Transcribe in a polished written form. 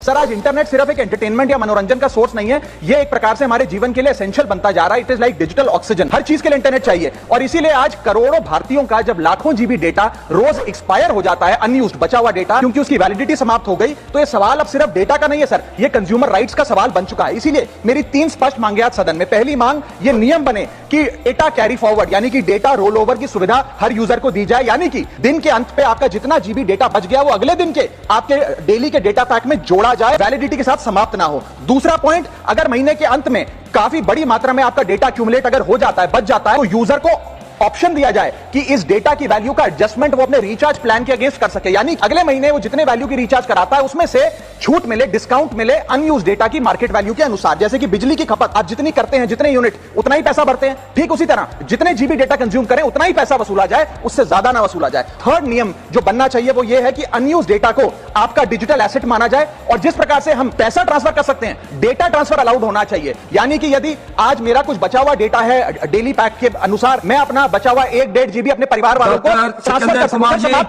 Sir आज internet सिर्फ एक एंटरटेनमेंट या मनोरंजन का सोर्स नहीं है, ये एक प्रकार से हमारे जीवन के लिए एसेंशियल बनता जा रहा है। It is like digital oxygen. हर चीज के लिए इंटरनेट चाहिए और इसीलिए आज करोड़ों भारतीयों का जब लाखों जीबी डेटा रोज एक्सपायर हो जाता है, अनयूज्ड बचा हुआ डेटा, क्योंकि उसकी वैलिडिटी समाप्त हो गई, तो ये सवाल अब सिर्फ डेटा का नहीं है सर, ये कंज्यूमर राइट्स का सवाल बन चुका है। इसीलिए मेरी 3 स्पष्ट मांगे आज सदन में। पहली मांग, ये नियम बने कि डेटा कैरी फॉरवर्ड यानी कि डेटा रोल ओवर की सुविधा हर यूजर को दी जाए, यानी कि दिन के अंत पे आपका जितना जीबी डेटा बच गया वो अगले दिन के आपके डेली के डेटा पैक में जोड़ा जाए, वैलिडिटी के साथ समाप्त ना हो। दूसरा पॉइंट, अगर महीने के अंत में काफी बड़ी मात्रा में आपका डेटा एक्यूमुलेट अगर हो जाता है, बच जाता है, तो यूजर को ऑप्शन दिया जाए कि इस डेटा की वैल्यू का एडजस्टमेंट वो अपने रिचार्ज प्लान के अगेंस्ट कर सके, यानी अगले महीने वो जितने वैल्यू की रिचार्ज कराता है उसमें से छूट मिले, डिस्काउंट मिले अनयूज डेटा की मार्केट वैल्यू के अनुसार। जैसे कि बिजली की खपत आप जितनी करते हैं, जितने यूनिट, उतना ही पैसा भरते हैं, ठीक उसी तरह जितने जीबी डेटा कंज्यूम करें उतना ही पैसा वसूला जाए, उससे ज्यादा ना वसूला जाए। थर्ड नियम जो बनना चाहिए वो ये है कि अनयूज डेटा को आपका डिजिटल एसेट माना जाए और जिस प्रकार से हम पैसा ट्रांसफर कर सकते हैं, डेटा ट्रांसफर अलाउड होना चाहिए। यानी कि यदि आज मेरा कुछ बचा हुआ डेटा है डेली पैक के अनुसार, मैं अपना बचा हुआ 1-1.5 जीबी अपने परिवार वालों को ट्रांसफर कर सकता हूं।